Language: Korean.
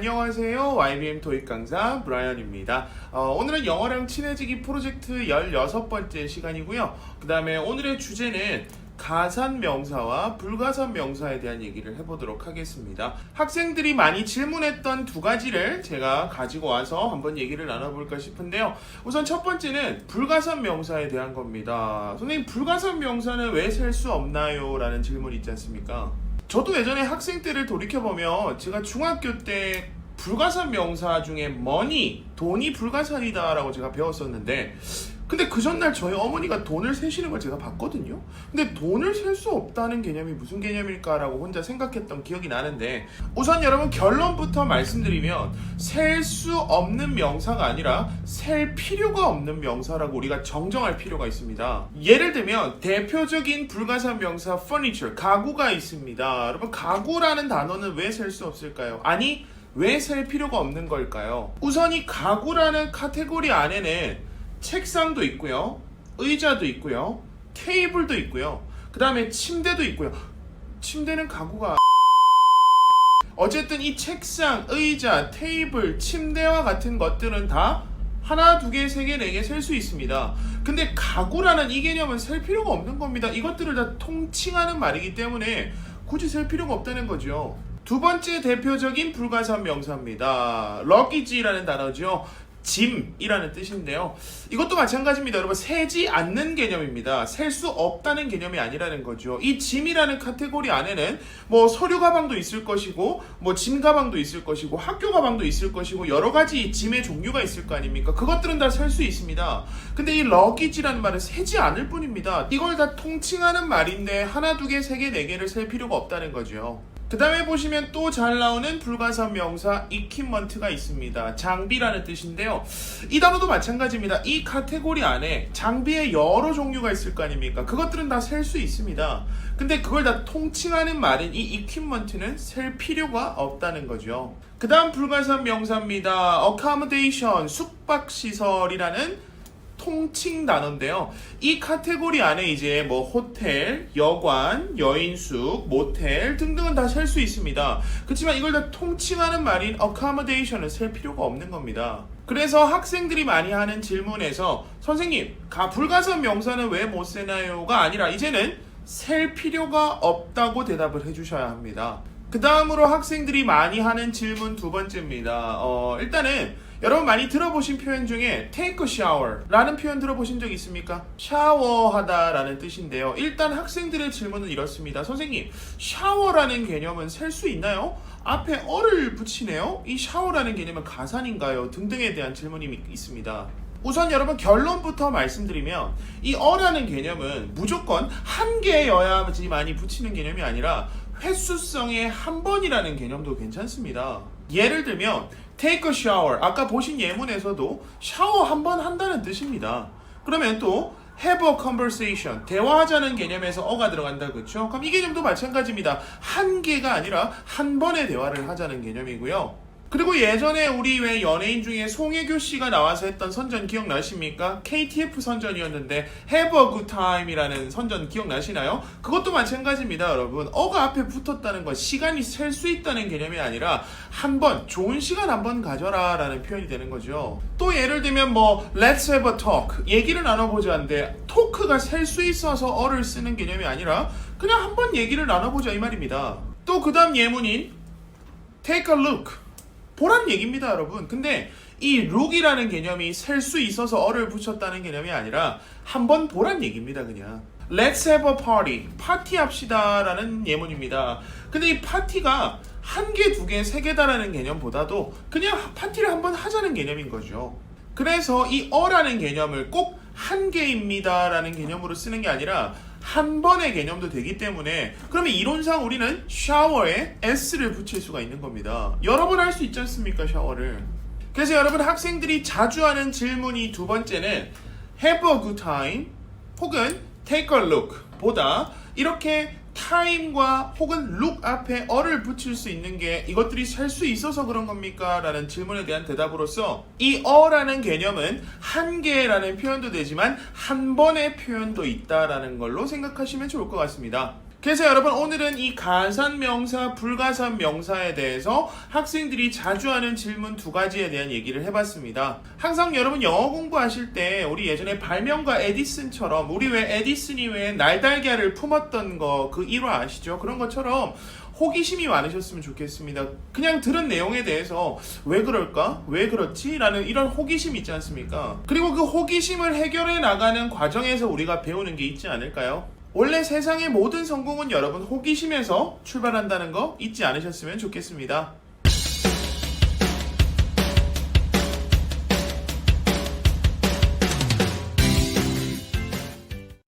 안녕하세요. YBM 토익 강사 브라이언입니다. 오늘은 영어랑 친해지기 프로젝트 16번째 시간이고요. 그 다음에 오늘의 주제는 가산 명사와 불가산 명사에 대한 얘기를 해보도록 하겠습니다. 학생들이 많이 질문했던 두 가지를 제가 가지고 와서 한번 얘기를 나눠볼까 싶은데요. 우선 첫 번째는 불가산 명사에 대한 겁니다. 선생님, 불가산 명사는 왜 셀 수 없나요? 라는 질문이 있지 않습니까? 저도 예전에 학생 때를 돌이켜보면 제가 중학교 때 불가산 명사 중에 money, 돈이 불가산이다 라고 제가 배웠었는데, 근데 그 전날 저희 어머니가 돈을 세시는 걸 제가 봤거든요. 근데 돈을 셀 수 없다는 개념이 무슨 개념일까 라고 혼자 생각했던 기억이 나는데, 우선 여러분 결론부터 말씀드리면 셀 수 없는 명사가 아니라 셀 필요가 없는 명사라고 우리가 정정할 필요가 있습니다. 예를 들면 대표적인 불가산 명사 furniture, 가구가 있습니다. 여러분, 가구라는 단어는 왜 셀 수 없을까요? 아니, 왜 셀 필요가 없는 걸까요? 우선 이 가구라는 카테고리 안에는 책상도 있고요, 의자도 있고요, 테이블도 있고요, 그 다음에 침대도 있고요. 침대는 가구가 어쨌든 이 책상, 의자, 테이블, 침대와 같은 것들은 다 하나, 두 개, 세 개, 네 개 셀 수 있습니다. 근데 가구라는 이 개념은 셀 필요가 없는 겁니다. 이것들을 다 통칭하는 말이기 때문에 굳이 셀 필요가 없다는 거죠. 두 번째 대표적인 불가산 명사입니다. luggage라는 단어죠. 짐이라는 뜻인데요. 이것도 마찬가지입니다. 여러분, 세지 않는 개념입니다. 셀 수 없다는 개념이 아니라는 거죠. 이 짐이라는 카테고리 안에는 뭐 서류 가방도 있을 것이고, 뭐 짐 가방도 있을 것이고, 학교 가방도 있을 것이고, 여러 가지 짐의 종류가 있을 거 아닙니까? 그것들은 다 셀 수 있습니다. 근데 이 luggage라는 말은 세지 않을 뿐입니다. 이걸 다 통칭하는 말인데 하나, 두 개, 세 개, 네 개를 셀 필요가 없다는 거죠. 그 다음에 보시면 또 잘 나오는 불가산 명사 equipment가 있습니다. 장비라는 뜻인데요. 이 단어도 마찬가지입니다. 이 카테고리 안에 장비의 여러 종류가 있을 거 아닙니까? 그것들은 다 셀 수 있습니다. 근데 그걸 다 통칭하는 말인 이 equipment는 셀 필요가 없다는 거죠. 그 다음 불가산 명사입니다. accommodation, 숙박시설이라는 통칭 단어인데요. 이 카테고리 안에 이제 뭐 호텔, 여관, 여인숙, 모텔 등등은 다 셀 수 있습니다. 그렇지만 이걸 다 통칭하는 말인 accommodation은 셀 필요가 없는 겁니다. 그래서 학생들이 많이 하는 질문에서 선생님, 불가산 명사는 왜 못 세나요?가 아니라 이제는 셀 필요가 없다고 대답을 해주셔야 합니다. 그 다음으로 학생들이 많이 하는 질문 두 번째입니다. 일단은 여러분 많이 들어보신 표현 중에 take a shower 라는 표현 들어보신 적 있습니까? 샤워하다 라는 뜻인데요. 일단 학생들의 질문은 이렇습니다. 선생님, 샤워라는 개념은 셀 수 있나요? 앞에 어를 붙이네요. 이 샤워라는 개념은 가산인가요? 등등에 대한 질문이 있습니다. 우선 여러분 결론부터 말씀드리면 이 어라는 개념은 무조건 한 개여야지만이 붙이는 개념이 아니라 횟수성의 한 번이라는 개념도 괜찮습니다. 예를 들면 take a shower, 아까 보신 예문에서도 샤워 한 번 한다는 뜻입니다. 그러면 또 have a conversation, 대화하자는 개념에서 어가 들어간다, 그렇죠? 그럼 이 개념도 마찬가지입니다. 한 개가 아니라 한 번의 대화를 하자는 개념이고요. 그리고 예전에 우리 왜 연예인 중에 송혜교 씨가 나와서 했던 선전 기억나십니까? KTF 선전이었는데 Have a good time이라는 선전 기억나시나요? 그것도 마찬가지입니다, 여러분. 어가 앞에 붙었다는 건 시간이 셀 수 있다는 개념이 아니라 한 번, 좋은 시간 한 번 가져라 라는 표현이 되는 거죠. 또 예를 들면 뭐 Let's have a talk, 얘기를 나눠보자인데 토크가 셀 수 있어서 어를 쓰는 개념이 아니라 그냥 한 번 얘기를 나눠보자 이 말입니다. 또 그 다음 예문인 Take a look, 보란 얘기입니다, 여러분. 근데 이 look이라는 개념이 셀 수 있어서 어를 붙였다는 개념이 아니라 한번 보란 얘기입니다, 그냥. Let's have a party, 파티합시다 라는 예문입니다. 근데 이 파티가 한 개, 두 개, 세 개다라는 개념보다도 그냥 파티를 한번 하자는 개념인 거죠. 그래서 이 어라는 개념을 꼭 한 개입니다 라는 개념으로 쓰는 게 아니라 한 번의 개념도 되기 때문에, 그러면 이론상 우리는 샤워에 s를 붙일 수가 있는 겁니다. 여러 번 할 수 있지 않습니까, 샤워를. 그래서 여러분 학생들이 자주 하는 질문이 두 번째는 have a good time 혹은 take a look 보다 이렇게 time과 혹은 look 앞에 어를 붙일 수 있는 게 이것들이 셀 수 있어서 그런 겁니까? 라는 질문에 대한 대답으로서 이 어라는 개념은 한 개라는 표현도 되지만 한 번의 표현도 있다라는 걸로 생각하시면 좋을 것 같습니다. 그래서 여러분 오늘은 이 가산명사, 불가산명사에 대해서 학생들이 자주 하는 질문 두 가지에 대한 얘기를 해봤습니다. 항상 여러분 영어 공부하실 때 우리 예전에 발명가 에디슨처럼 우리 왜 에디슨이 왜 날달걀을 품었던 거 그 일화 아시죠? 그런 것처럼 호기심이 많으셨으면 좋겠습니다. 그냥 들은 내용에 대해서 왜 그럴까? 왜 그렇지? 라는 이런 호기심 있지 않습니까? 그리고 그 호기심을 해결해 나가는 과정에서 우리가 배우는 게 있지 않을까요? 원래 세상의 모든 성공은 여러분 호기심에서 출발한다는 거 잊지 않으셨으면 좋겠습니다.